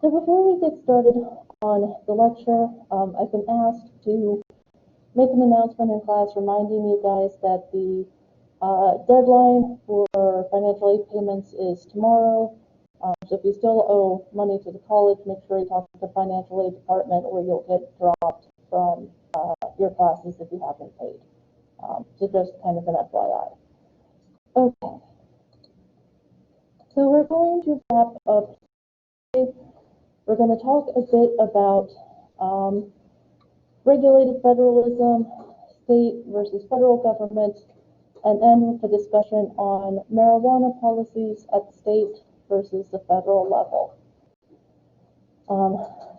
So before we get started on the lecture, I've been asked to make an announcement in class reminding you guys that the deadline for financial aid payments is tomorrow. So if you still owe money to the college, make sure you talk to the financial aid department or you'll get dropped from your classes if you haven't paid. So just kind of an FYI. Okay. So we're going to wrap up today. We're going to talk a bit about regulated federalism, state versus federal government, and end with a discussion on marijuana policies at the state versus the federal level.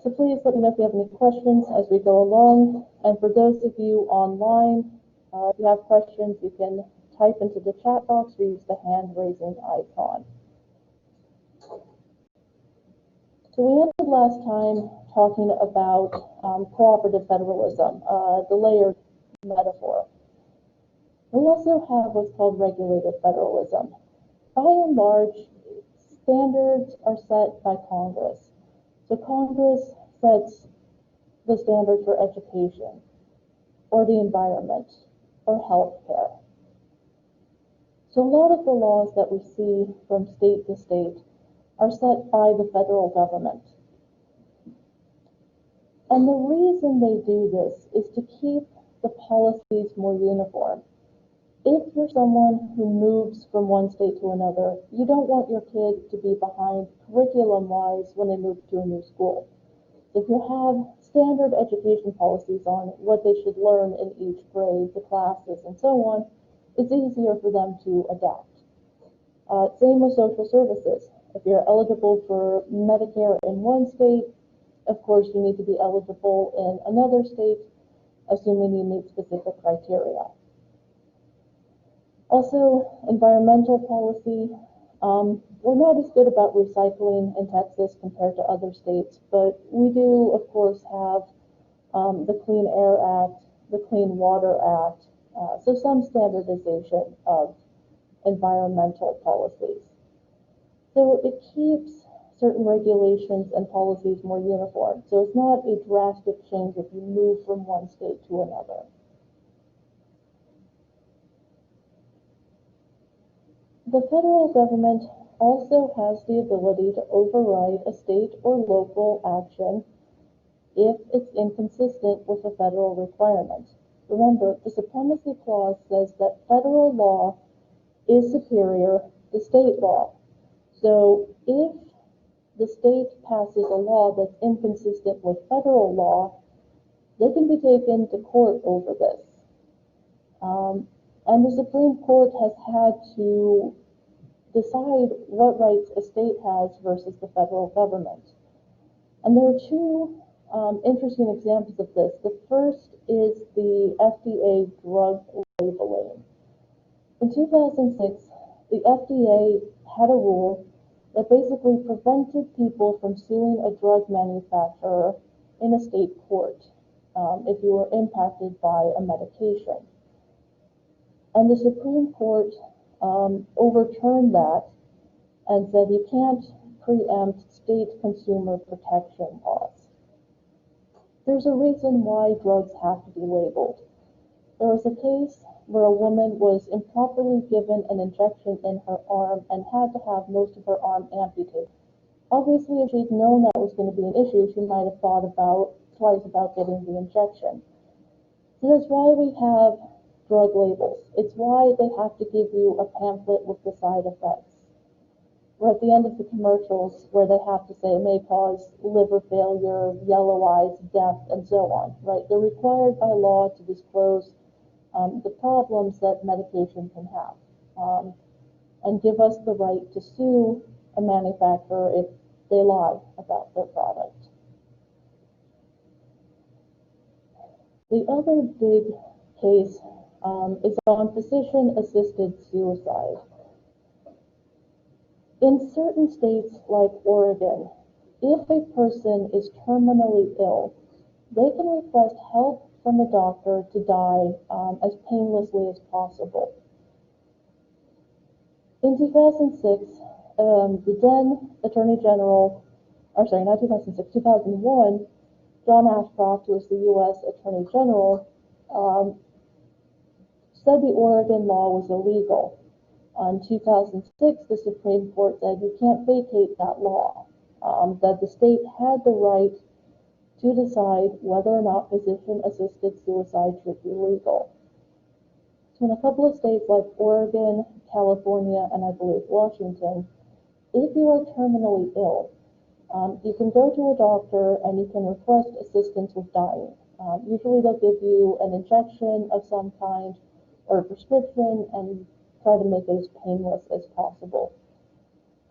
So please let me know if you have any questions as we go along. And for those of you online, if you have questions, you can type into the chat box or use the hand raising icon. So we ended last time talking about cooperative federalism, the layered metaphor. We also have what's called regulated federalism. By and large, standards are set by Congress. So Congress sets the standard for education, or the environment, or healthcare. So a lot of the laws that we see from state to state are set by the federal government. And the reason they do this is to keep the policies more uniform. If you're someone who moves from one state to another, you don't want your kid to be behind curriculum-wise when they move to a new school. If you have standard education policies on what they should learn in each grade, the classes, and so on, it's easier for them to adapt. Same with social services. If you're eligible for Medicare in one state, of course you need to be eligible in another state, assuming you meet specific criteria. Also, environmental policy. We're not as good about recycling in Texas compared to other states, but we do, of course, have the Clean Air Act, the Clean Water Act, so some standardization of environmental policies. So it keeps certain regulations and policies more uniform. So it's not a drastic change if you move from one state to another. The federal government also has the ability to override a state or local action if it's inconsistent with a federal requirement. Remember, the Supremacy Clause says that federal law is superior to state law. So if the state passes a law that's inconsistent with federal law, they can be taken to court over this. And the Supreme Court has had to decide what rights a state has versus the federal government. And there are two interesting examples of this. The first is the FDA drug labeling. In 2006, the FDA had a rule that basically prevented people from suing a drug manufacturer in a state court if you were impacted by a medication. And the Supreme Court overturned that and said you can't preempt state consumer protection laws. There's a reason why drugs have to be labeled. There was a case where a woman was improperly given an injection in her arm and had to have most of her arm amputated. Obviously, if she'd known that was going to be an issue, she might have thought twice about getting the injection. So that's why we have drug labels. It's why they have to give you a pamphlet with the side effects. Or at the end of the commercials where they have to say it may cause liver failure, yellow eyes, death, and so on, right? They're required by law to disclose the problems that medication can have, and give us the right to sue a manufacturer if they lie about their product. The other big case is on physician-assisted suicide. In certain states like Oregon, if a person is terminally ill, they can request help from a doctor to die as painlessly as possible. In 2006, the then Attorney General or sorry, not 2006, 2001, John Ashcroft, who was the U.S. Attorney General, said the Oregon law was illegal. In 2006, the Supreme Court said you can't vacate that law, that the state had the right to decide whether or not physician-assisted suicide should be legal. So in a couple of states like Oregon, California, and I believe Washington, if you are terminally ill, you can go to a doctor and you can request assistance with dying. Usually they'll give you an injection of some kind or a prescription and try to make it as painless as possible.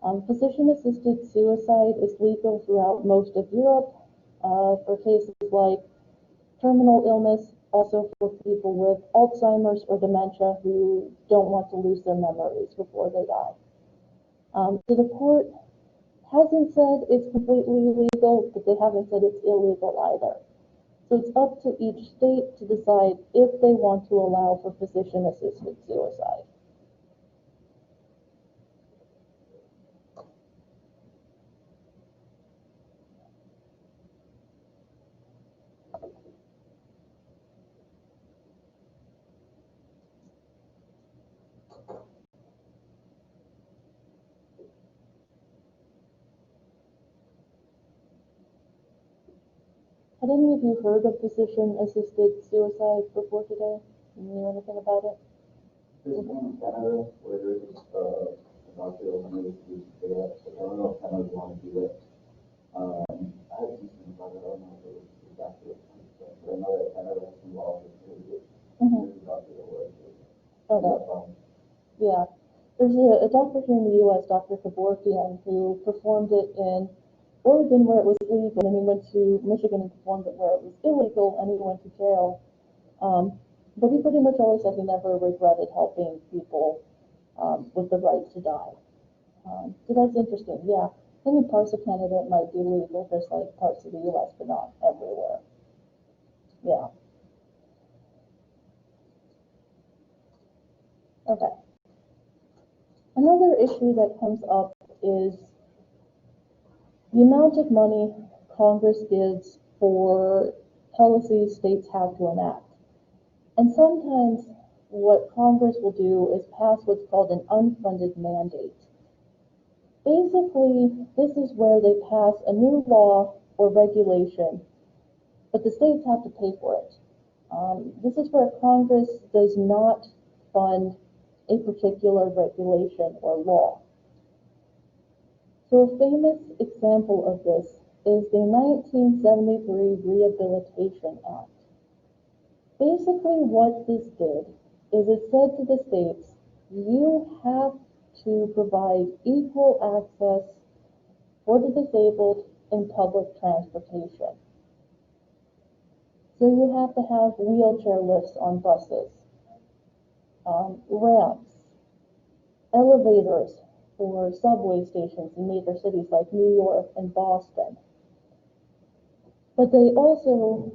Physician-assisted suicide is legal throughout most of Europe for cases like terminal illness, also for people with Alzheimer's or dementia who don't want to lose their memories before they die. So the court hasn't said it's completely illegal, but they haven't said it's illegal either. So it's up to each state to decide if they want to allow for physician-assisted suicide. Had any of you heard of physician-assisted suicide before today? You knew anything about it? There's one in Canada where there's a doctor that wanted to do that. I don't know if Canada want to do it. I haven't seen about it. I don't know if it was exactly what it was, but I know that Canada has some laws that do it. There's a doctor that was. Okay. Yeah. There's a doctor here in the U.S., Dr. Kevorkian, who performed it in Oregon where it was legal, and then he went to Michigan and performed it where it was illegal, and he went to jail. But he pretty much always said he never regretted helping people with the right to die. So that's interesting. Yeah, I think in parts of Canada it might be legal, just like parts of the U.S., but not everywhere. Yeah. Okay. Another issue that comes up is the amount of money Congress gives for policies states have to enact. And sometimes what Congress will do is pass what's called an unfunded mandate. Basically, this is where they pass a new law or regulation, but the states have to pay for it. This is where Congress does not fund a particular regulation or law. So a famous example of this is the 1973 Rehabilitation Act. Basically what this did is it said to the states, you have to provide equal access for the disabled in public transportation. So you have to have wheelchair lifts on buses, ramps, elevators for subway stations in major cities like New York and Boston. But they also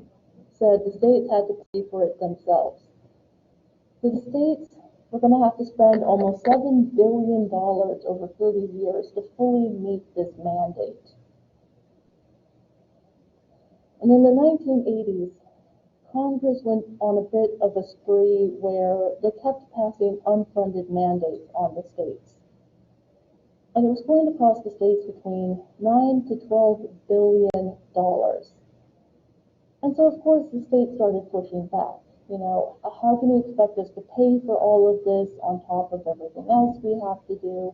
said the states had to pay for it themselves. So the states were going to have to spend almost $7 billion over 30 years to fully meet this mandate. And in the 1980s, Congress went on a bit of a spree where they kept passing unfunded mandates on the states. And it was going to cost the states between $9 to $12 billion. And so, of course, the states started pushing back. You know, how can you expect us to pay for all of this on top of everything else we have to do?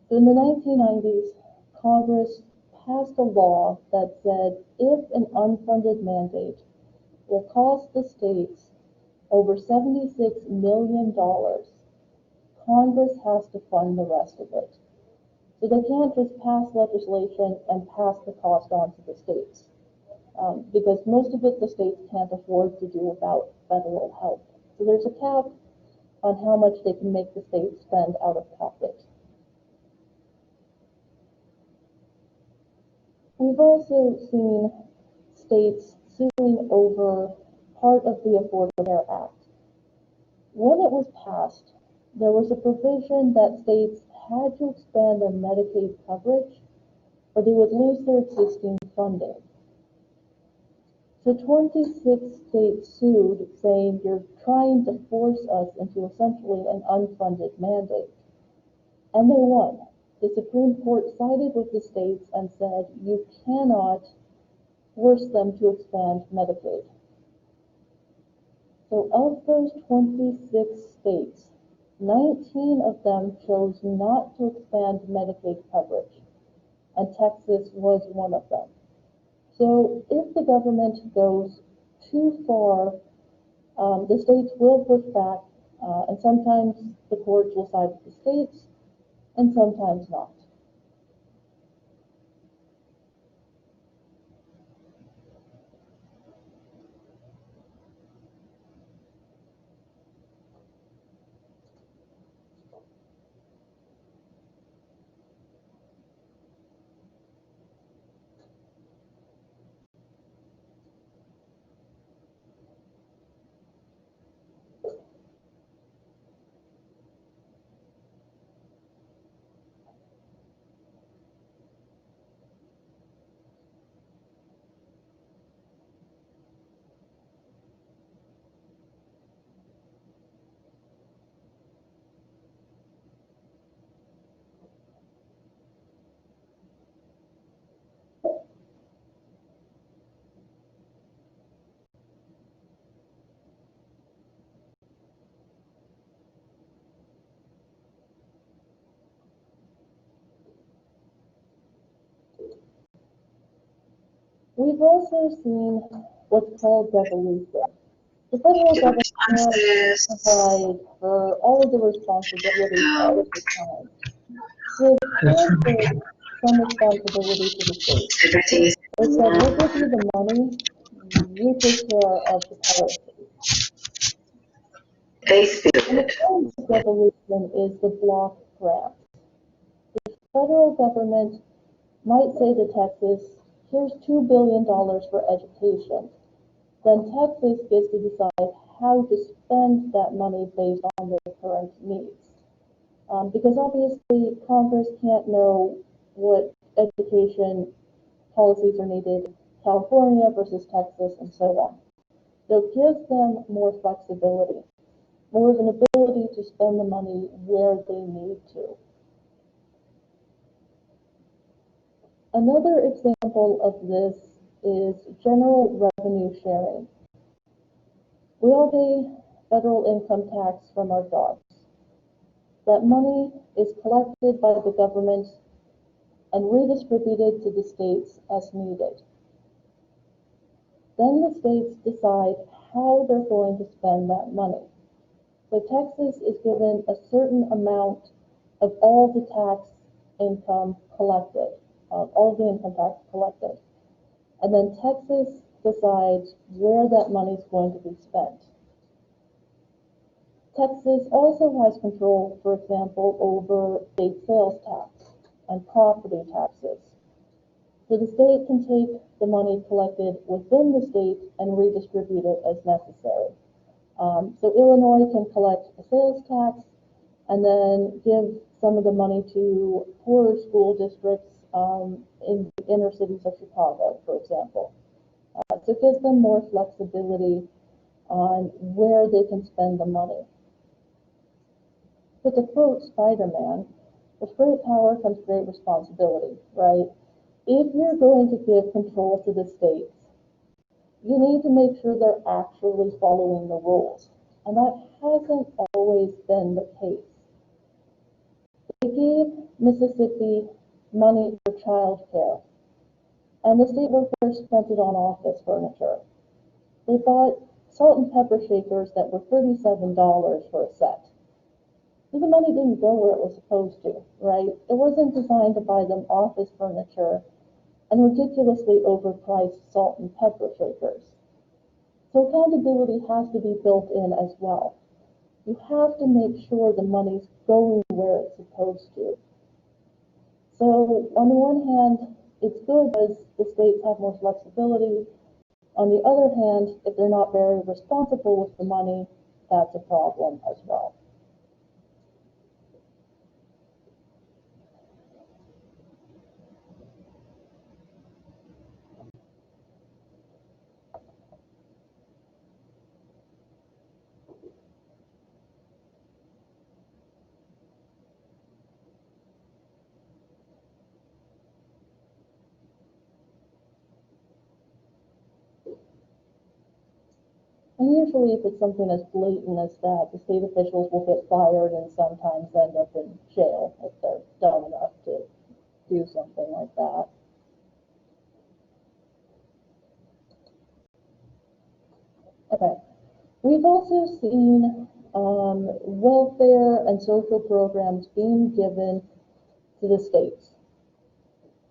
So in the 1990s, Congress passed a law that said if an unfunded mandate will cost the states over $76 million, Congress has to fund the rest of it. So they can't just pass legislation and pass the cost on to the states. Because most of it the states can't afford to do without federal help. So there's a cap on how much they can make the states spend out of pocket. We've also seen states suing over part of the Affordable Care Act. When it was passed, there was a provision that states had to expand their Medicaid coverage, or they would lose their existing funding. So 26 states sued, saying you're trying to force us into essentially an unfunded mandate. And they won. The Supreme Court sided with the states and said you cannot force them to expand Medicaid. So of those 26 states, 19 of them chose not to expand Medicaid coverage, and Texas was one of them. So if the government goes too far, the states will push back, and sometimes the courts will side with the states, and sometimes not. We've also seen what's called devolution. The federal government provides for all of the responsibility all of the time. So it transferred some responsibility to the state. It said, we'll give you the money, you take care of the policy. And the kind of devolution is the block grant. The federal government might say to Texas, here's $2 billion for education. Then Texas gets to decide how to spend that money based on their current needs. Because obviously Congress can't know what education policies are needed, California versus Texas, and so on. So it gives them more flexibility, more of an ability to spend the money where they need to. Another example of this is general revenue sharing. We all pay federal income tax from our jobs. That money is collected by the government and redistributed to the states as needed. Then the states decide how they're going to spend that money. So Texas is given a certain amount of all the tax income collected, all the income tax collected. And then Texas decides where that money is going to be spent. Texas also has control, for example, over state sales tax and property taxes. So the state can take the money collected within the state and redistribute it as necessary. So Illinois can collect a sales tax and then give some of the money to poorer school districts in the inner cities of Chicago, for example. So it gives them more flexibility on where they can spend the money. But to quote Spider-Man, with great power comes great responsibility, right? If you're going to give control to the states, you need to make sure they're actually following the rules. And that hasn't always been the case. They gave Mississippi money for child care, and the state workers spent it on office furniture. They bought salt and pepper shakers that were $37 for a set. The money didn't go where it was supposed to, right? It wasn't designed to buy them office furniture and ridiculously overpriced salt and pepper shakers. So accountability has to be built in as well. You have to make sure the money's going where it's supposed to. So on the one hand, it's good because the states have more flexibility. On the other hand, if they're not very responsible with the money, that's a problem as well. And usually if it's something as blatant as that, the state officials will get fired and sometimes end up in jail if they're dumb enough to do something like that. Okay, we've also seen welfare and social programs being given to the states.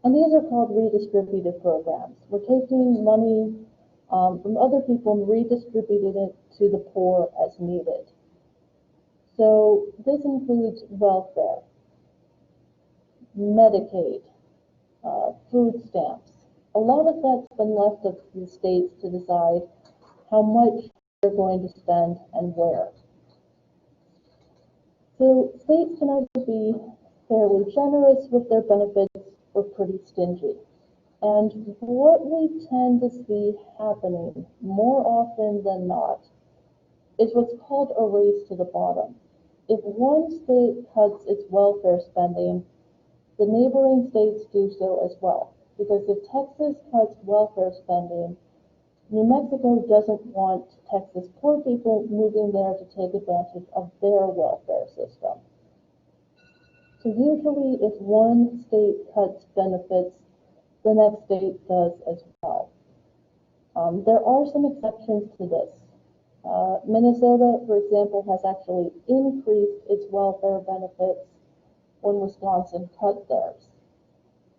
And these are called redistributive programs. We're taking money from other people and redistributing it to the poor as needed. So this includes welfare, Medicaid, food stamps. A lot of that's been left up to the states to decide how much they're going to spend and where. So states can either be fairly generous with their benefits or pretty stingy. And what we tend to see happening more often than not is what's called a race to the bottom. If one state cuts its welfare spending, the neighboring states do so as well. Because if Texas cuts welfare spending, New Mexico doesn't want Texas poor people moving there to take advantage of their welfare system. So usually if one state cuts benefits, the next state does as well. There are some exceptions to this. Minnesota, for example, has actually increased its welfare benefits when Wisconsin cut theirs.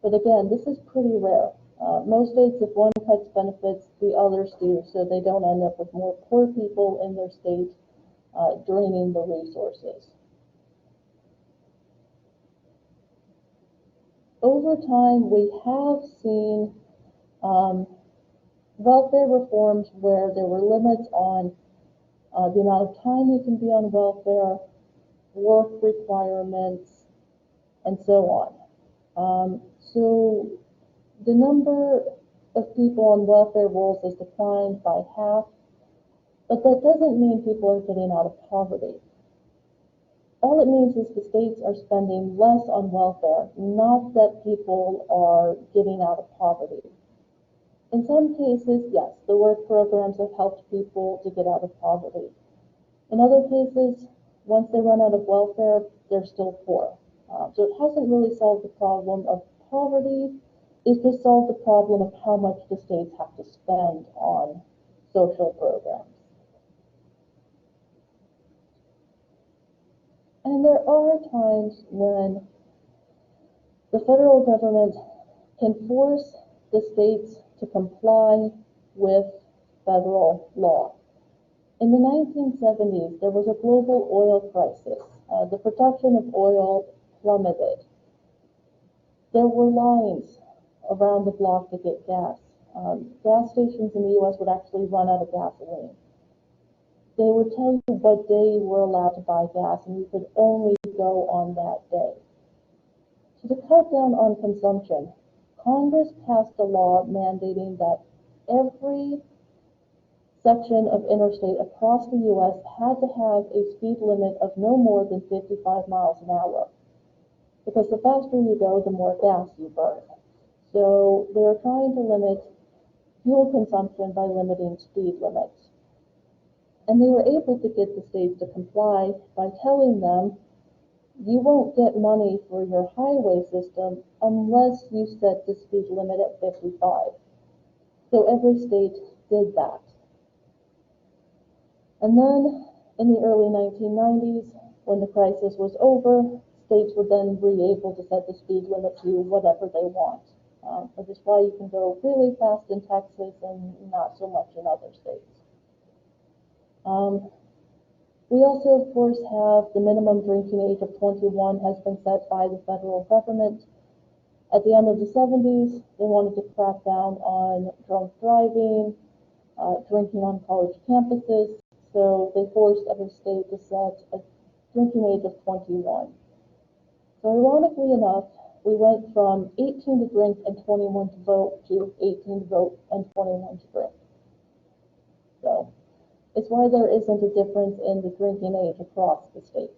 But again, this is pretty rare. Most states, if one cuts benefits, the others do, so they don't end up with more poor people in their state draining the resources. Over time, we have seen welfare reforms where there were limits on the amount of time you can be on welfare, work requirements, and so on. So the number of people on welfare rolls has declined by half, but that doesn't mean people are getting out of poverty. All it means is the states are spending less on welfare, not that people are getting out of poverty. In some cases, yes, the work programs have helped people to get out of poverty. In other cases, once they run out of welfare, they're still poor. So it hasn't really solved the problem of poverty. It's just solved the problem of how much the states have to spend on social programs. And there are times when the federal government can force the states to comply with federal law. In the 1970s, there was a global oil crisis. The production of oil plummeted. There were lines around the block to get gas. Gas stations in the U.S. would actually run out of gasoline. They would tell you what day you were allowed to buy gas, and you could only go on that day. So to cut down on consumption, Congress passed a law mandating that every section of interstate across the U.S. had to have a speed limit of no more than 55 miles an hour. Because the faster you go, the more gas you burn. So they are trying to limit fuel consumption by limiting speed limits. And they were able to get the states to comply by telling them, you won't get money for your highway system unless you set the speed limit at 55. So every state did that. And then in the early 1990s, when the crisis was over, states were then able to set the speed limit to whatever they want. Which is why you can go really fast in Texas and not so much in other states. We also, of course, have the minimum drinking age of 21 has been set by the federal government. At the end of the 70s, they wanted to crack down on drunk driving, drinking on college campuses, so they forced every state to set a drinking age of 21. So ironically enough, we went from 18 to drink and 21 to vote to 18 to vote and 21 to drink. So it's why there isn't a difference in the drinking age across the states.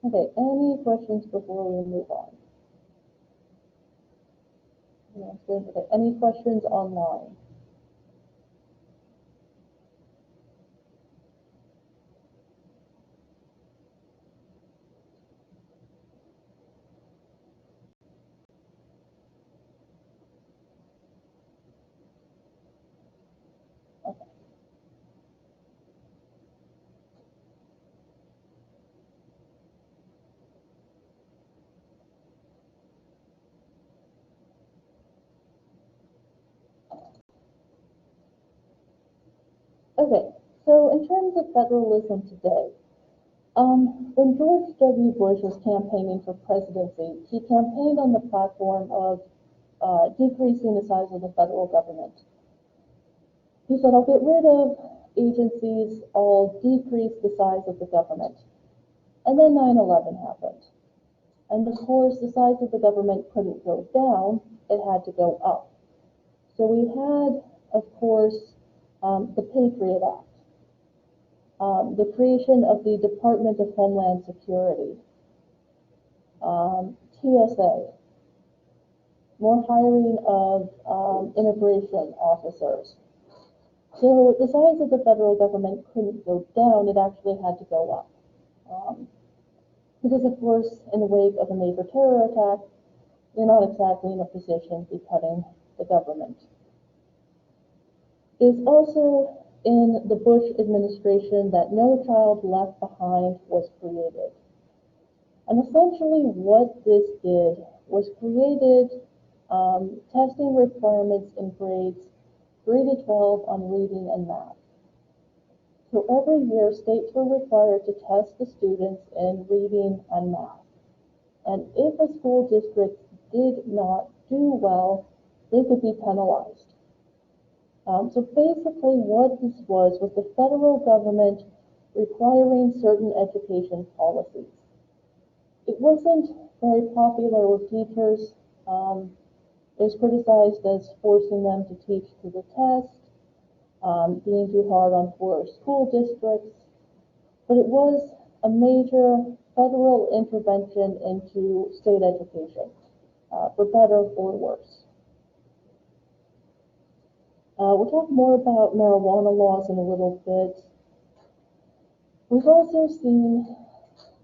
Okay, any questions before we move on? No, good. Okay, any questions online? Okay. Okay, so in terms of federalism today, when George W. Bush was campaigning for presidency, he campaigned on the platform of decreasing the size of the federal government. He said, I'll get rid of agencies, I'll decrease the size of the government. And then 9/11 happened. And of course, the size of the government couldn't go down, it had to go up. So we had, of course, the Patriot Act, the creation of the Department of Homeland Security, TSA, more hiring of immigration officers. So the size of the federal government couldn't go down, it actually had to go up. Because of course, in the wake of a major terror attack, you're not exactly in a position to be cutting the government. It was also in the Bush administration that No Child Left Behind was created. And essentially what this did was created testing requirements in grades 3 to 12 on reading and math. So every year, states were required to test the students in reading and math. And if a school district did not do well, they could be penalized. So basically what this was the federal government requiring certain education policies. It wasn't very popular with teachers. It was criticized as forcing them to teach to the test, being too hard on poor school districts, but it was a major federal intervention into state education, for better or worse. We'll talk more about marijuana laws in a little bit. We've also seen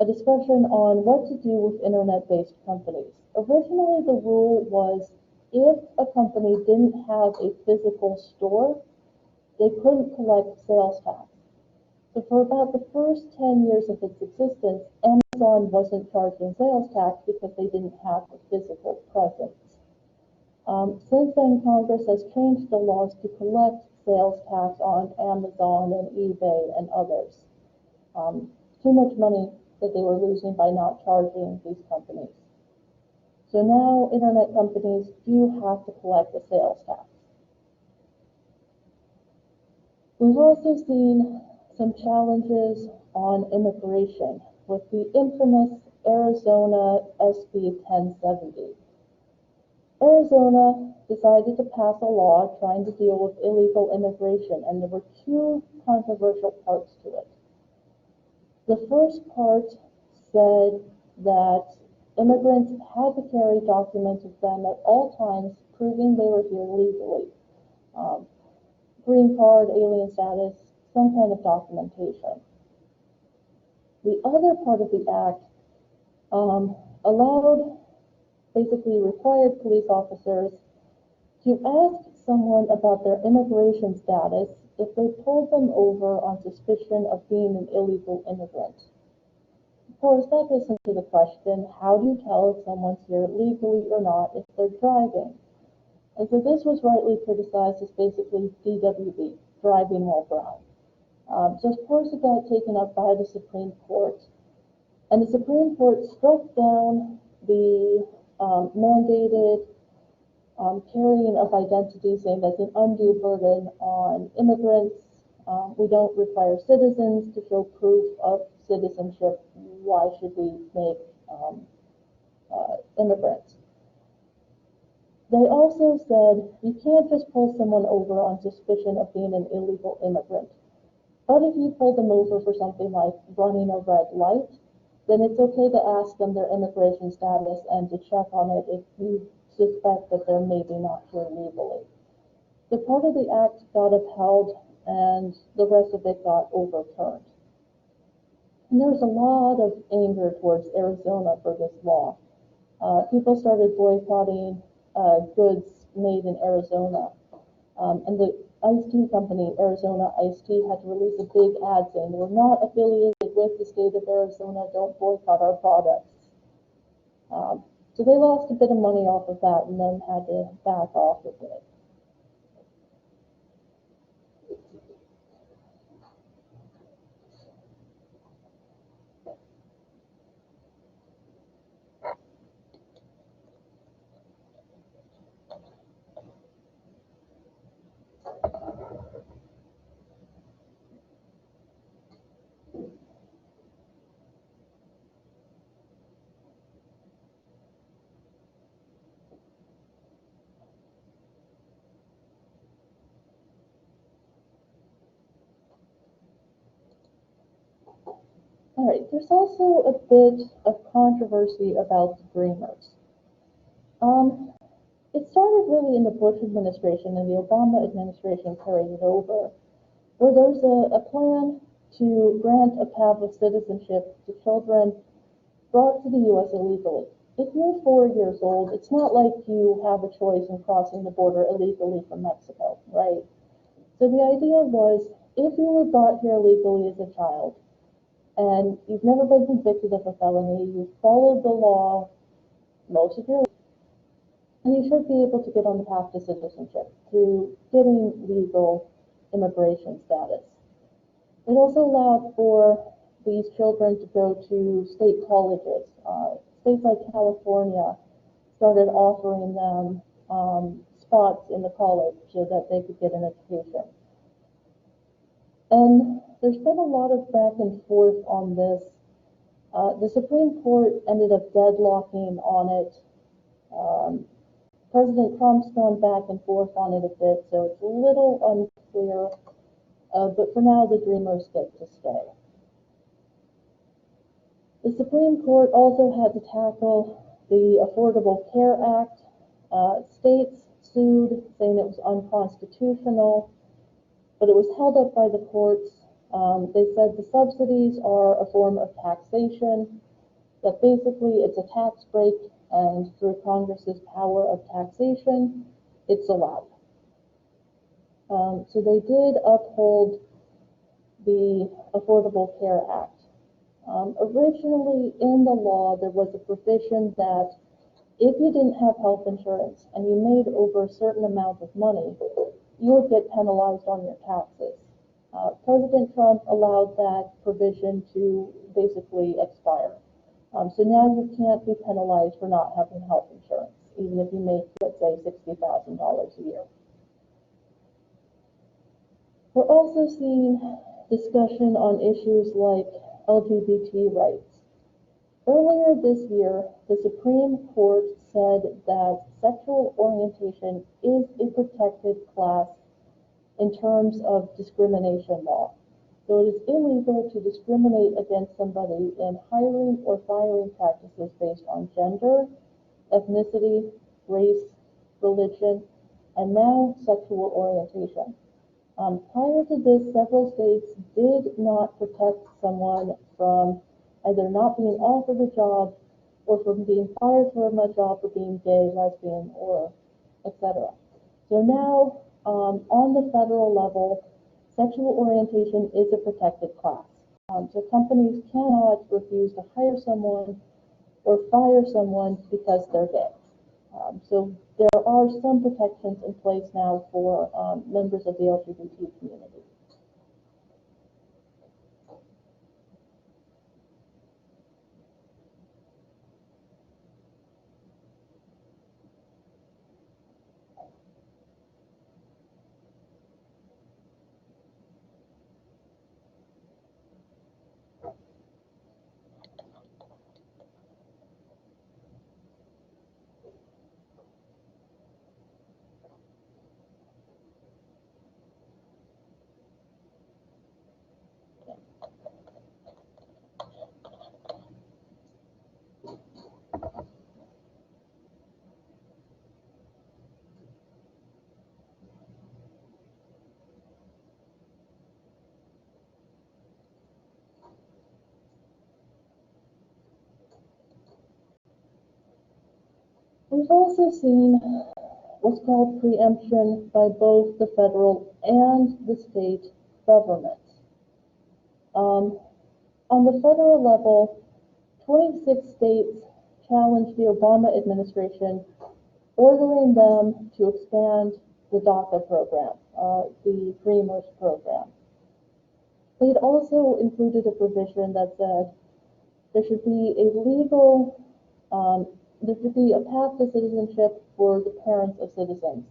a discussion on what to do with internet-based companies. Originally, the rule was if a company didn't have a physical store, they couldn't collect sales tax. So for about the first 10 years of its existence, Amazon wasn't charging sales tax because they didn't have a physical presence. Since then, Congress has changed the laws to collect sales tax on Amazon and eBay and others. Too much money that they were losing by not charging these companies. So now internet companies do have to collect a sales tax. We've also seen some challenges on immigration with the infamous Arizona SB 1070. Arizona decided to pass a law trying to deal with illegal immigration, and there were two controversial parts to it. The first part said that immigrants had to carry documents with them at all times proving they were here legally. Green card, alien status, some kind of documentation. The other part of the act allowed, basically required police officers to ask someone about their immigration status if they pulled them over on suspicion of being an illegal immigrant. Of course, that gets into the question, how do you tell if someone's here legally or not if they're driving? And so this was rightly criticized as basically DWB, driving while brown. So of course it got taken up by the Supreme Court. And the Supreme Court struck down the mandated carrying of identity, saying that's an undue burden on immigrants. We don't require citizens to show proof of citizenship. Why should we make immigrants? They also said you can't just pull someone over on suspicion of being an illegal immigrant. But if you pull them over for something like running a red light, then it's okay to ask them their immigration status and to check on it if you suspect that they're maybe not here legally. The part of the act got upheld and the rest of it got overturned. And there was a lot of anger towards Arizona for this law. People started boycotting goods made in Arizona. And the iced tea company, Arizona Iced Tea, had to release a big ad saying, "We're not affiliated with the state of Arizona, don't boycott our products." So they lost a bit of money off of that and then had to back off of it. All right, there's also a bit of controversy about the Dreamers. It started really in the Bush administration, and the Obama administration carried it over, where there's a plan to grant a path of citizenship to children brought to the U.S. illegally. If you're 4 years old, it's not like you have a choice in crossing the border illegally from Mexico, right? So the idea was, if you were brought here illegally as a child, and you've never been convicted of a felony, you've followed the law most of your life, and you should be able to get on the path to citizenship through getting legal immigration status. It also allowed for these children to go to state colleges. States like California started offering them spots in the college so that they could get an education. And there's been a lot of back and forth on this. The Supreme Court ended up deadlocking on it. President Trump's gone back and forth on it a bit, so it's a little unclear, but for now the Dreamers get to stay. The Supreme Court also had to tackle the Affordable Care Act. States sued, saying it was unconstitutional, but it was held up by the courts. They said the subsidies are a form of taxation, that basically it's a tax break, and through Congress's power of taxation, it's allowed. So they did uphold the Affordable Care Act. Originally in the law, there was a provision that if you didn't have health insurance and you made over a certain amount of money, you would get penalized on your taxes. President Trump allowed that provision to basically expire. So now you can't be penalized for not having health insurance, even if you make, let's say, $60,000 a year. We're also seeing discussion on issues like LGBT rights. Earlier this year, the Supreme Court said that sexual orientation is a protected class in terms of discrimination law. So it is illegal to discriminate against somebody in hiring or firing practices based on gender, ethnicity, race, religion, and now sexual orientation. Prior to this, several states did not protect someone from either not being offered a job or from being fired from a job for being gay, lesbian, or etc. So now, on the federal level, sexual orientation is a protected class. So companies cannot refuse to hire someone or fire someone because they're gay. So there are some protections in place now for members of the LGBT community. We've also seen what's called preemption by both the federal and the state governments. On the federal level, 26 states challenged the Obama administration, ordering them to expand the DACA program, the Dreamers program. They had also included a provision that said there should be there should be a path to citizenship for the parents of citizens.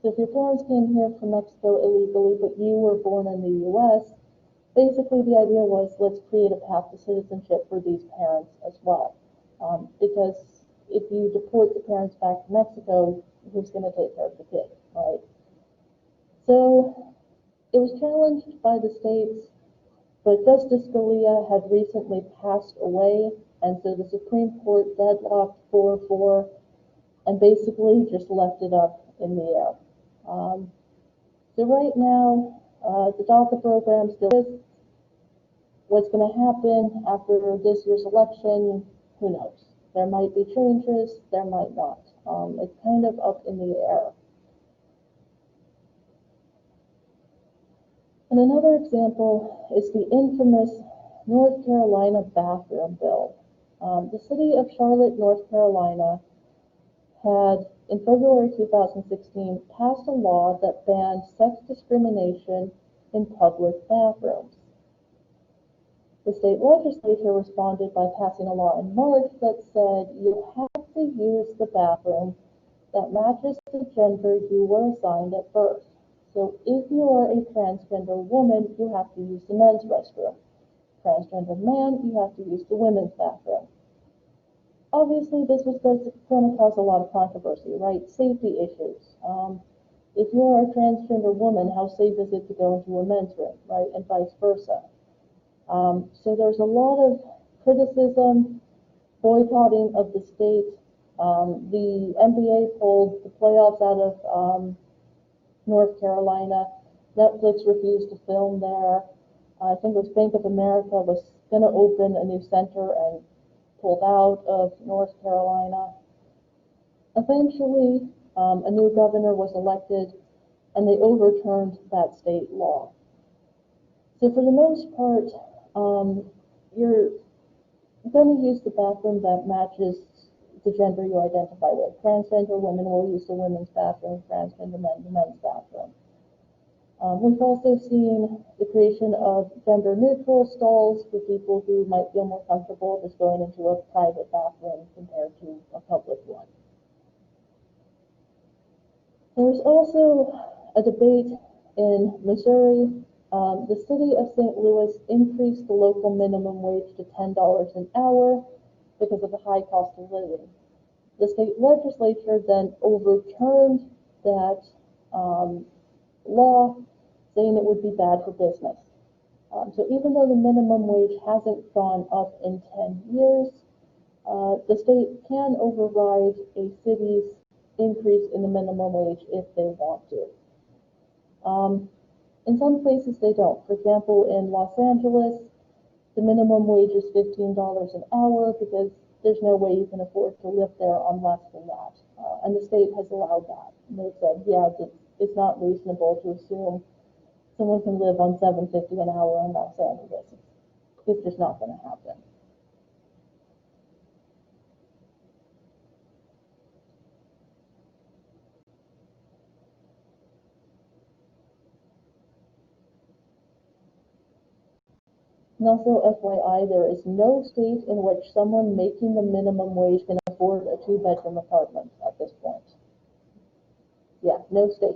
So if your parents came here from Mexico illegally, but you were born in the U.S., basically the idea was let's create a path to citizenship for these parents as well. Because if you deport the parents back to Mexico, who's going to take care of the kid, right? So it was challenged by the states, but Justice Scalia had recently passed away, and so the Supreme Court deadlocked 4-4 and basically just left it up in the air. So right now, the DACA program still exists. What's going to happen after this year's election, who knows? There might be changes, there might not. It's kind of up in the air. And another example is the infamous North Carolina bathroom bill. The city of Charlotte, North Carolina had, in February 2016, passed a law that banned sex discrimination in public bathrooms. The state legislature responded by passing a law in March that said you have to use the bathroom that matches the gender you were assigned at birth. So if you are a transgender woman, you have to use the men's restroom. Transgender man, you have to use the women's bathroom. Obviously, this was going to cause a lot of controversy, right? Safety issues. If you are a transgender woman, how safe is it to go into a men's room, right? And vice versa. So there's a lot of criticism, boycotting of the state. The NBA pulled the playoffs out of North Carolina. Netflix refused to film there. I think it was Bank of America was going to open a new center and pulled out of North Carolina. Eventually, a new governor was elected, and they overturned that state law. So for the most part, you're going to use the bathroom that matches the gender you identify with. Transgender women will use the women's bathroom, transgender men the men's bathroom. We've also seen the creation of gender-neutral stalls for people who might feel more comfortable just going into a private bathroom compared to a public one. There's also a debate in Missouri. The city of St. Louis increased the local minimum wage to $10 an hour because of the high cost of living. The state legislature then overturned that law, saying it would be bad for business. So even though the minimum wage hasn't gone up in 10 years, the state can override a city's increase in the minimum wage if they want to. In some places they don't. For example, in Los Angeles, the minimum wage is $15 an hour because there's no way you can afford to live there on less than that. And the state has allowed that. And they've said, yeah, it's not reasonable to assume someone can live on $7.50 an hour in Los Angeles. It's just not going to happen. And also, FYI, there is no state in which someone making the minimum wage can afford a 2-bedroom apartment at this point. Yeah, no state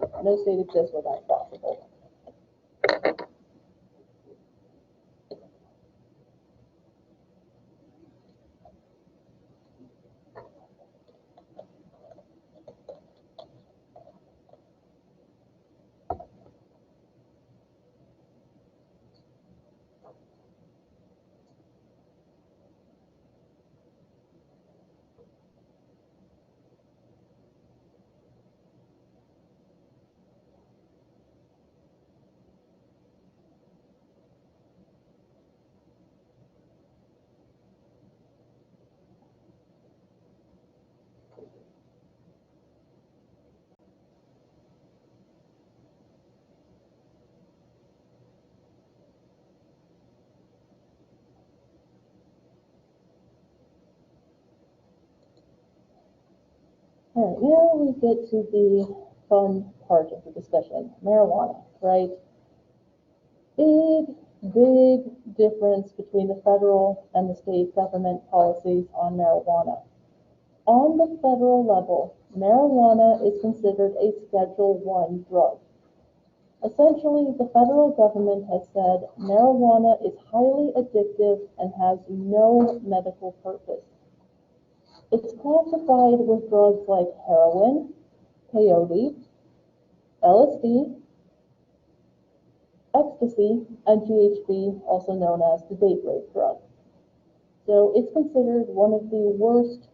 exists where that's possible. All right, now we get to the fun part of the discussion, marijuana, right? Big difference between the federal and the state government policies on marijuana. On the federal level, marijuana is considered a Schedule I drug. Essentially, the federal government has said marijuana is highly addictive and has no medical purpose. It's classified with drugs like heroin, peyote, LSD, ecstasy, and GHB, also known as the date rape drug. So it's considered one of the worst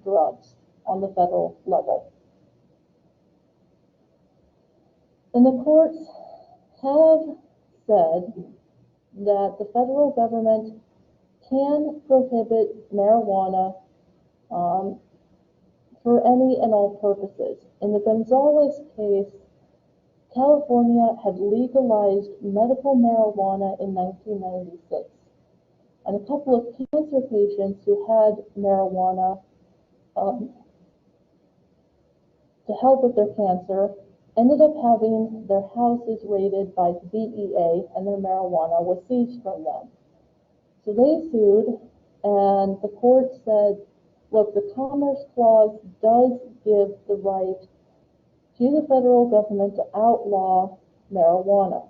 drugs on the federal level. And the courts have said that the federal government can prohibit marijuana for any and all purposes. In the Gonzalez case, California had legalized medical marijuana in 1996. And a couple of cancer patients who had marijuana to help with their cancer ended up having their houses raided by the DEA, and their marijuana was seized from them. So they sued, and the court said, look, the Commerce Clause does give the right to the federal government to outlaw marijuana.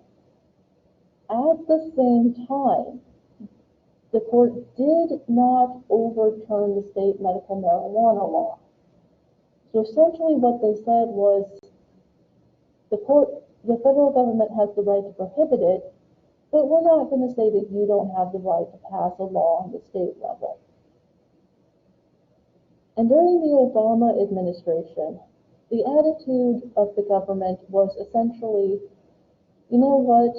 At the same time, the court did not overturn the state medical marijuana law. So essentially what they said was the federal government has the right to prohibit it, but we're not going to say that you don't have the right to pass a law on the state level. And during the Obama administration, the attitude of the government was essentially, you know what,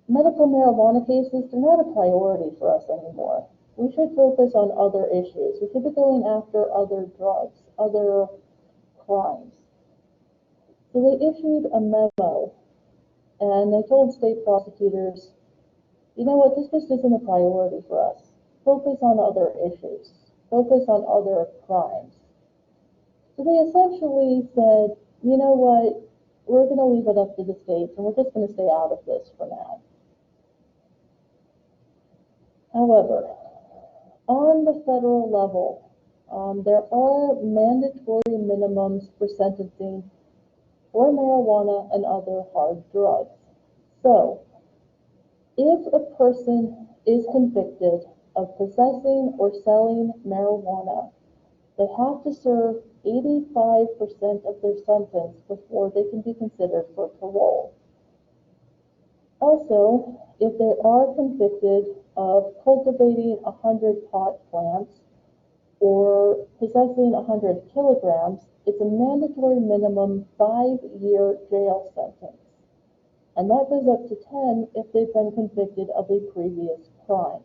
medical marijuana cases, they're not a priority for us anymore. We should focus on other issues. We should be going after other drugs, other crimes. So they issued a memo, and they told state prosecutors, you know what, this just isn't a priority for us. Focus on other issues. Focus on other crimes. So they essentially said, you know what, we're going to leave it up to the states, and we're just going to stay out of this for now. However, on the federal level, there are mandatory minimums for sentencing for marijuana and other hard drugs. So, if a person is convicted of possessing or selling marijuana, they have to serve 85% of their sentence before they can be considered for parole. Also, if they are convicted of cultivating 100 pot plants or possessing 100 kilograms, it's a mandatory minimum 5-year jail sentence. And that goes up to 10 if they've been convicted of a previous crime.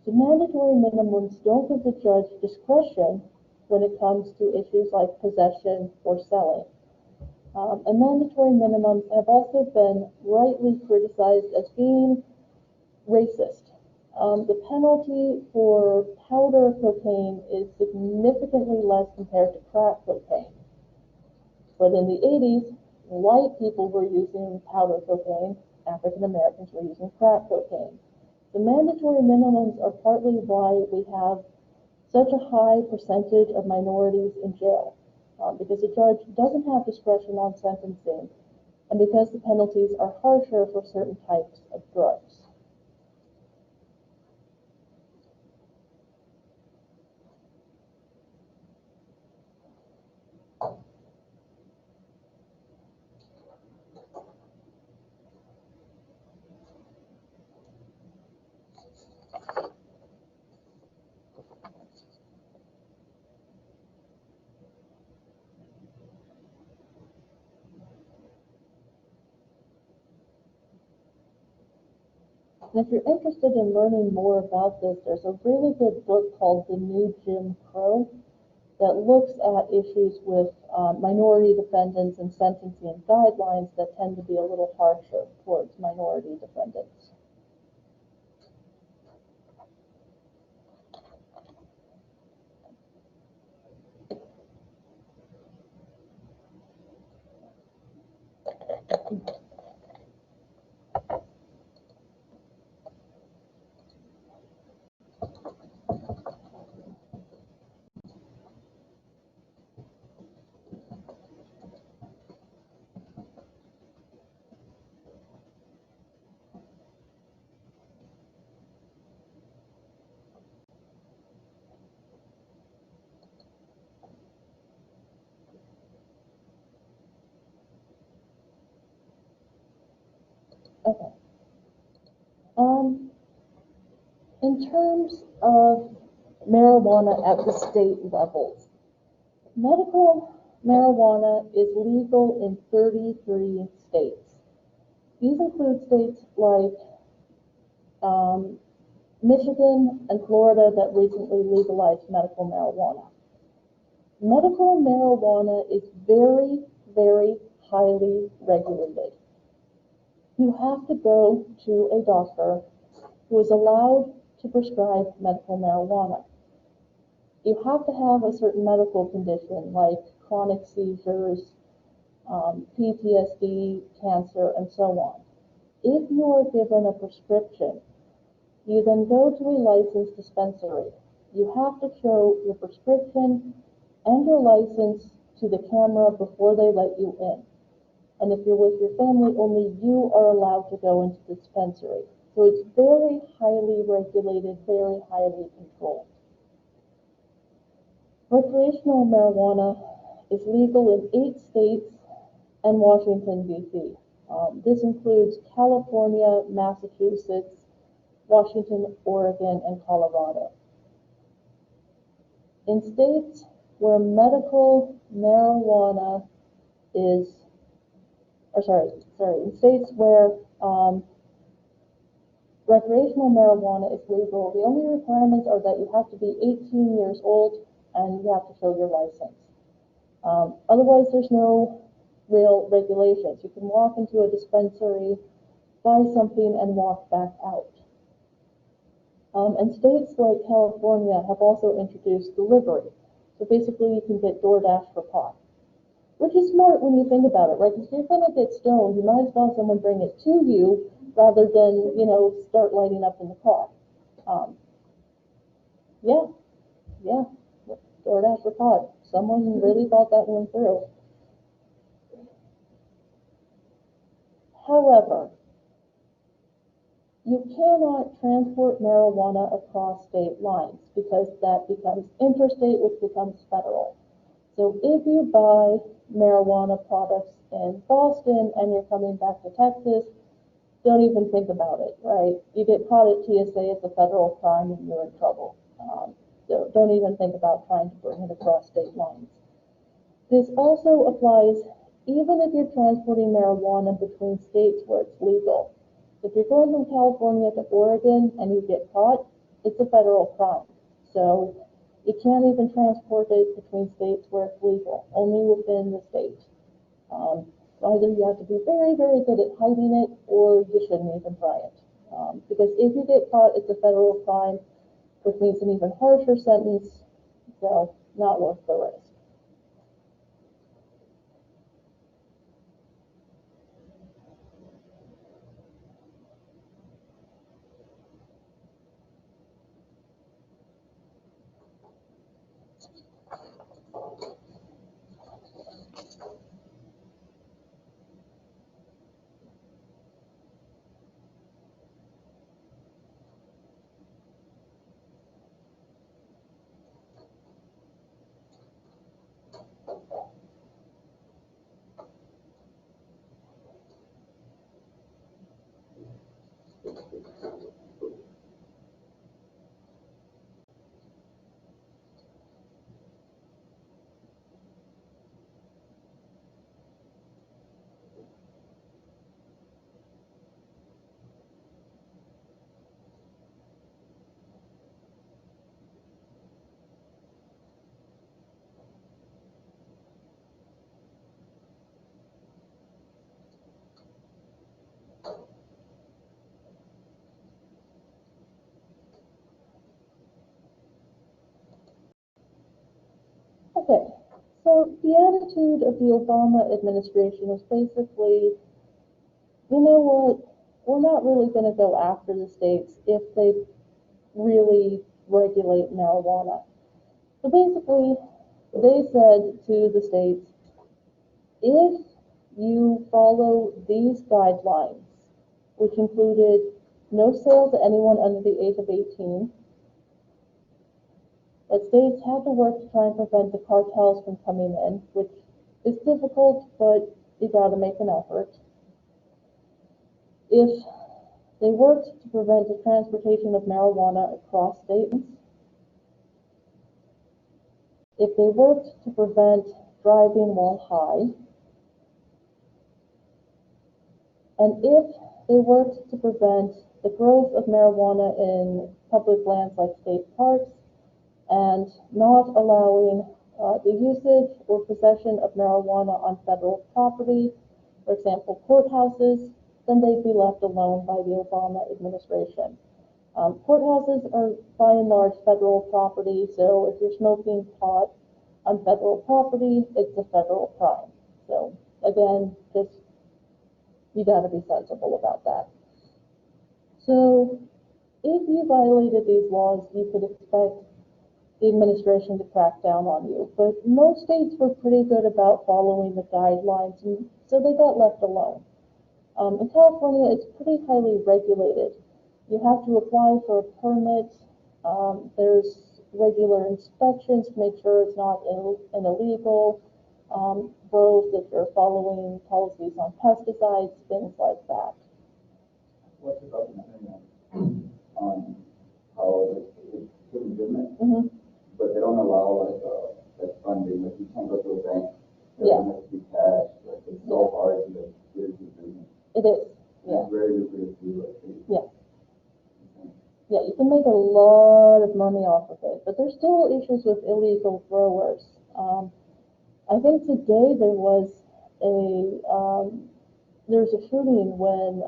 So mandatory minimums don't give the judge discretion when it comes to issues like possession or selling. And mandatory minimums have also been rightly criticized as being racist. The penalty for powder cocaine is significantly less compared to crack cocaine. But in the 80s, white people were using powder cocaine, African Americans were using crack cocaine. The mandatory minimums are partly why we have such a high percentage of minorities in jail. Because the judge doesn't have discretion on sentencing, and because the penalties are harsher for certain types of drugs. And if you're interested in learning more about this, there's a really good book called The New Jim Crow that looks at issues with minority defendants and sentencing guidelines that tend to be a little harsher towards minority defendants. In terms of marijuana at the state levels, medical marijuana is legal in 33 states. These include states like Michigan and Florida that recently legalized medical marijuana. Medical marijuana is very, very highly regulated. You have to go to a doctor who is allowed to prescribe medical marijuana. You have to have a certain medical condition like chronic seizures, PTSD, cancer, and so on. If you are given a prescription, you then go to a licensed dispensary. You have to show your prescription and your license to the camera before they let you in. And if you're with your family, only you are allowed to go into the dispensary. So it's very highly regulated, very highly controlled. Recreational marijuana is legal in 8 states and Washington, D.C. This includes California, Massachusetts, Washington, Oregon, and Colorado. In states where medical marijuana is, in states where recreational marijuana is legal, the only requirements are that you have to be 18 years old and you have to show your license. Otherwise, there's no real regulations. You can walk into a dispensary, buy something, and walk back out. And states like California have also introduced delivery. So basically, you can get DoorDash for pot, which is smart when you think about it, right? Because if you're going to get stoned, you might as well have someone bring it to you rather than, start lighting up in the car. Yeah, DoorDash for pot. Someone really thought that one through. However, you cannot transport marijuana across state lines because that becomes interstate, which becomes federal. So if you buy marijuana products in Boston and you're coming back to Texas, don't even think about it, right? You get caught at TSA, it's a federal crime and you're in trouble. So don't even think about trying to bring it across state lines. This also applies even if you're transporting marijuana between states where it's legal. If you're going from California to Oregon and you get caught, it's a federal crime. So you can't even transport it between states where it's legal, only within the state. Either you have to be very, very good at hiding it or you shouldn't even try it. Because if you get caught, it's a federal crime, which means an even harsher sentence, so not worth the risk. Okay, so the attitude of the Obama administration was basically, you know what, we're not really going to go after the states if they really regulate marijuana. So basically, they said to the states, if you follow these guidelines, which included no sale to anyone under the age of 18, that states have to work to try and prevent the cartels from coming in, which is difficult, but you gotta make an effort. If They worked to prevent the transportation of marijuana across states. If they worked to prevent driving while high, and if they worked to prevent the growth of marijuana in public lands like state parks, and not allowing the usage or possession of marijuana on federal property, for example, courthouses, then they'd be left alone by the Obama administration. Courthouses are by and large federal property, so if you're smoking pot on federal property, it's a federal crime. So again, just you got to be sensible about that. So if you violated these laws, you could expect the administration to crack down on you. But most states were pretty good about following the guidelines, and so they got left alone. In California, it's pretty highly regulated. You have to apply for a permit. There's regular inspections to make sure it's not an illegal growth, if you're following policies on pesticides, things like that. What's your opinion on how it's legitimate, but they don't allow like funding, like you can't go to a bank, there has to be cash, like it's so hard to get into business. It is, yeah. It's very lucrative too, yeah. Yeah, you can make a lot of money off of it, but there's still issues with illegal growers. I think today there was a shooting when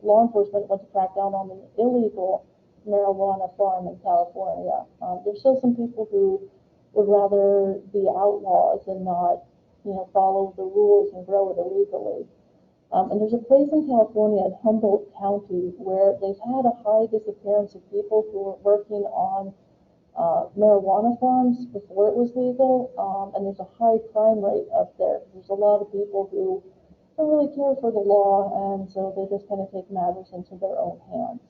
law enforcement went to crack down on an illegal marijuana farm in California. There's still some people who would rather be outlaws and not, follow the rules and grow it illegally. And there's a place in California in Humboldt County where they've had a high disappearance of people who were working on marijuana farms before it was legal, and there's a high crime rate up there. There's a lot of people who don't really care for the law, and so they just kind of take matters into their own hands.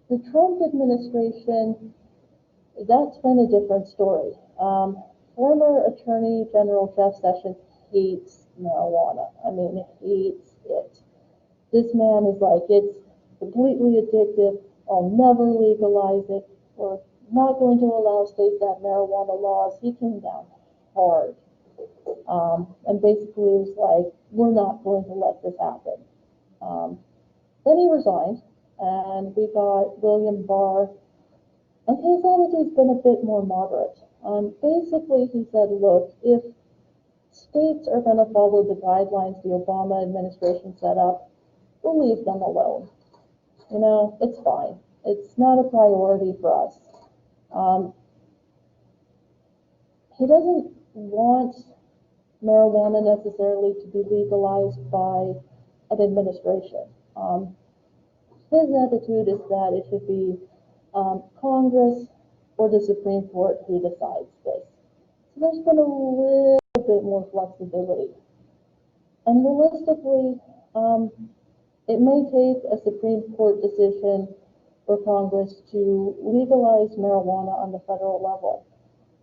The Trump administration, that's been a different story. Former Attorney General Jeff Sessions hates marijuana. I mean, hates it. This man is like, it's completely addictive. I'll never legalize it. We're not going to allow states that have marijuana laws. He came down hard. And basically was like, we're not going to let this happen. Then he resigned, and we got William Barr, and his attitude's been a bit more moderate. Basically, he said, look, if states are going to follow the guidelines the Obama administration set up, we'll leave them alone. It's fine. It's not a priority for us. He doesn't want marijuana necessarily to be legalized by an administration. His attitude is that it should be Congress or the Supreme Court who decides this. So there's been a little bit more flexibility. And realistically, it may take a Supreme Court decision for Congress to legalize marijuana on the federal level.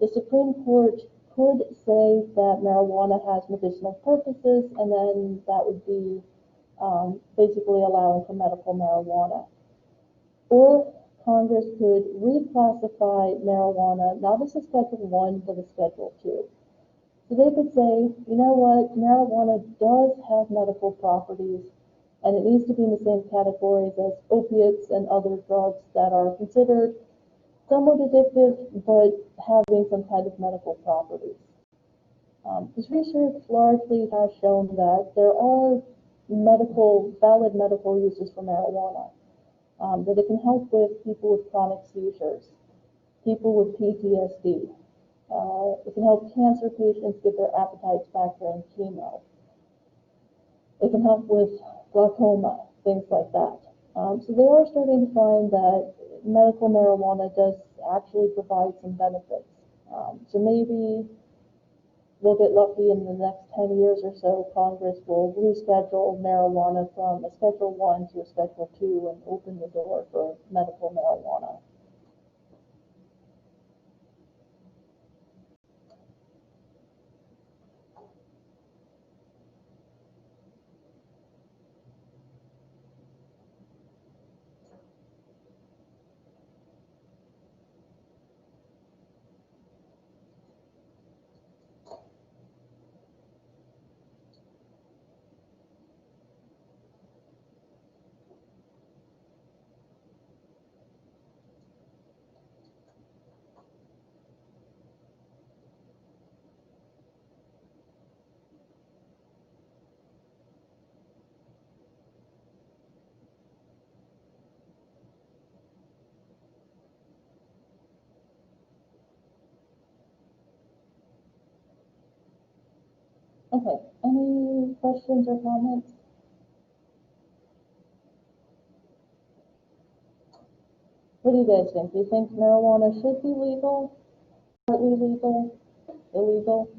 The Supreme Court could say that marijuana has medicinal purposes, and then that would be basically allowing for medical marijuana. Or Congress could reclassify marijuana not as a Schedule 1, but a Schedule 2. So they could say, you know what, marijuana does have medical properties, and it needs to be in the same categories as opiates and other drugs that are considered somewhat addictive, but having some kind of medical properties. This research largely has shown that there are valid medical uses for marijuana. That it can help with people with chronic seizures, people with PTSD. It can help cancer patients get their appetites back during chemo. It can help with glaucoma, things like that. So they are starting to find that medical marijuana does actually provide some benefits. So maybe we'll get lucky in the next 10 years or so, Congress will reschedule marijuana from a Schedule 1 to a Schedule 2 and open the door for medical marijuana. Okay, any questions or comments? What do you guys think? Do you think marijuana should be legal, partly legal, illegal,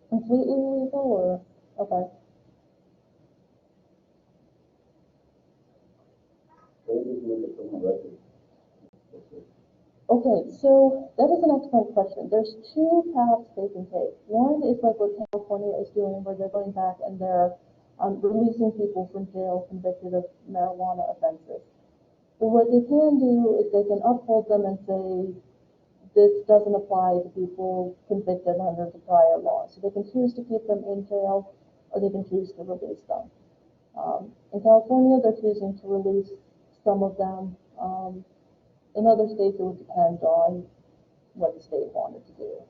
completely illegal, or, okay. Okay, so that is an excellent question. There's two paths they can take. One is like what California is doing, where they're going back and they're releasing people from jail convicted of marijuana offenses. But what they can do is they can uphold them and say this doesn't apply to people convicted under the prior law. So they can choose to keep them in jail, or they can choose to release them. In California, they're choosing to release some of them. In other states, it would depend on what the state wanted to do.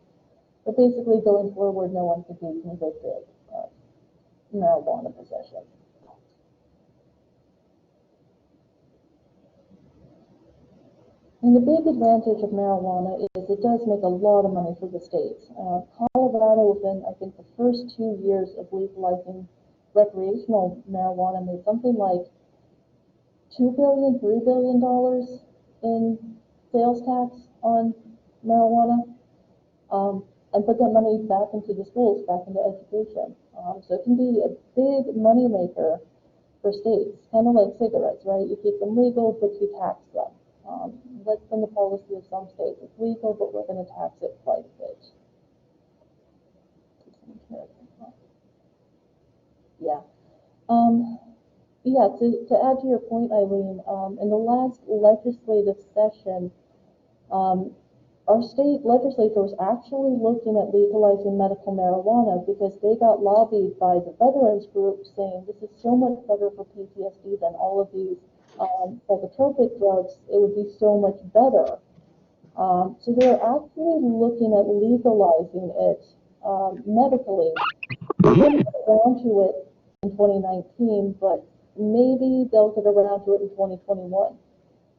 But basically, going forward, no one could be convicted of marijuana possession. And the big advantage of marijuana is it does make a lot of money for the states. Colorado, within I think the first 2 years of legalizing recreational marijuana, made something like $2 billion, $3 billion in sales tax on marijuana. And put that money back into the schools, back into education. So it can be a big money maker for states, kind of like cigarettes, right? You keep them legal, but you tax them. That's been the policy of some states. It's legal, but we're going to tax it quite a bit. Yeah. Yeah, to add to your point, Eileen, in the last legislative session, our state legislature was actually looking at legalizing medical marijuana because they got lobbied by the veterans group saying this is so much better for PTSD than all of these psychotropic drugs. It would be so much better. So they're actually looking at legalizing it medically. They didn't get around to it in 2019, but maybe they'll get around to it in 2021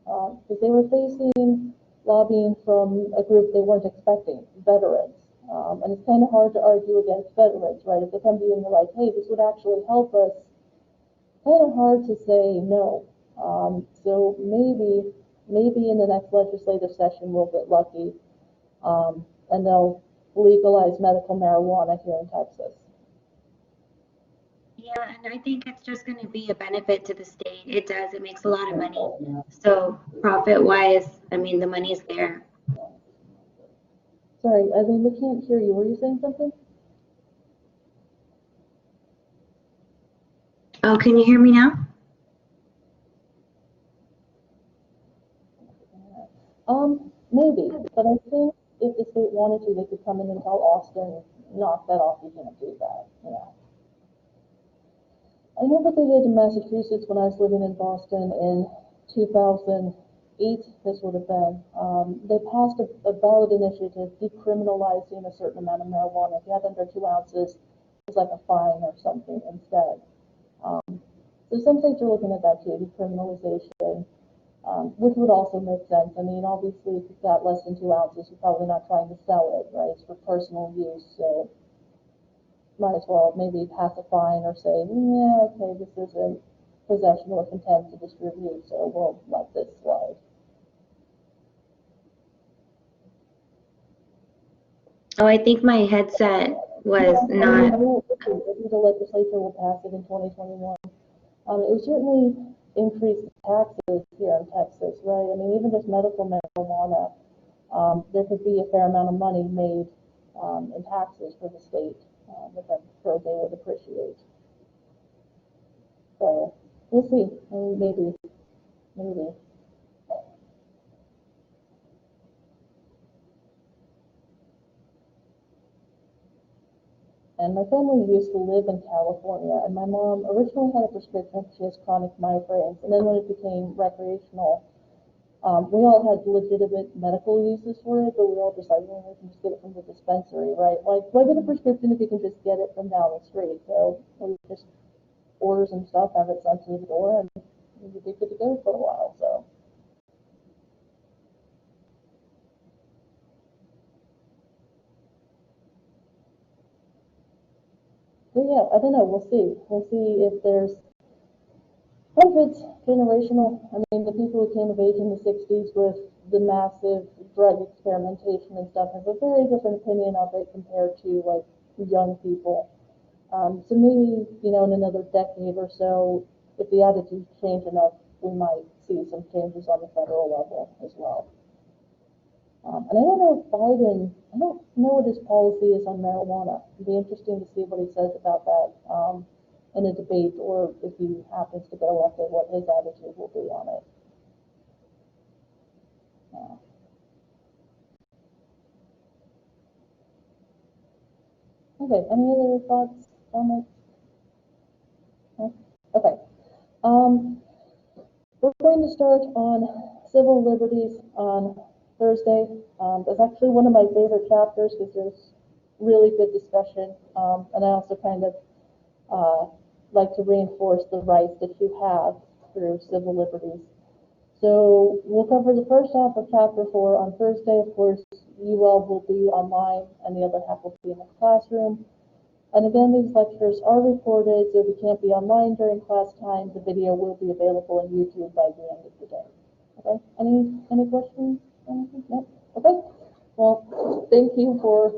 because they were facing lobbying from a group they weren't expecting, veterans. And it's kind of hard to argue against veterans, right? If they come to you and they're like, hey, this would actually help us, kind of hard to say no. So maybe in the next legislative session we'll get lucky and they'll legalize medical marijuana here in Texas. Yeah, and I think it's just going to be a benefit to the state. It does. It makes a lot of money. So profit-wise, I mean, the money's there. Sorry, I mean, we can't hear you. Were you saying something? Oh, can you hear me now? Maybe, but I think if the state wanted to, they could come in and tell Austin, knock that off, you can't do that, you know. I know what they did in Massachusetts when I was living in Boston in 2008, this would have been. They passed a ballot initiative decriminalizing a certain amount of marijuana. If you had under 2 ounces, it was like a fine or something instead. So some states are looking at that too, decriminalization. Which would also make sense. I mean, obviously, if you've got less than 2 ounces, you're probably not trying to sell it, right? It's for personal use, so might as well maybe pass a fine or say, yeah, okay, this isn't possession with intent to distribute, so we'll let this slide. Oh, I think my headset was not. Maybe the legislature will pass it in 2021. It would certainly increase taxes here in Texas, right? I mean, even just medical marijuana, there could be a fair amount of money made in taxes for the state, which I'm sure they would appreciate. So we'll see. I mean, maybe. And my family used to live in California, and my mom originally had a prescription. She has chronic migraines, and then when it became recreational, we all had legitimate medical uses for it, but we all decided, well, we can just get it from the dispensary, right? Like, why get a prescription if you can just get it from down the street? So we just order some stuff, have it sent to the door, and we'd be good to go for a while. So. yeah, I don't know, we'll see. We'll see if there's, what if it's generational? I mean, the people who came of age in the 60s with the massive drug experimentation and stuff have a very different opinion of it compared to like young people. So maybe, you know, in another decade or so, if the attitudes change enough, we might see some changes on the federal level as well. And I don't know if Biden, I don't know what his policy is on marijuana. It'd be interesting to see what he says about that in a debate, or if he happens to get elected, what his attitude will be on it. Okay, any other thoughts, comments? No? Okay. We're going to start on civil liberties on Thursday. That's actually one of my favorite chapters because there's really good discussion, and I also kind of like to reinforce the rights that you have through civil liberties. So we'll cover the first half of chapter 4 on Thursday. Of course, you all will be online, and the other half will be in the classroom. And again, these lectures are recorded, so if you can't be online during class time, the video will be available on YouTube by the end of the day. Okay, any questions? Anything? No? Okay, well, thank you for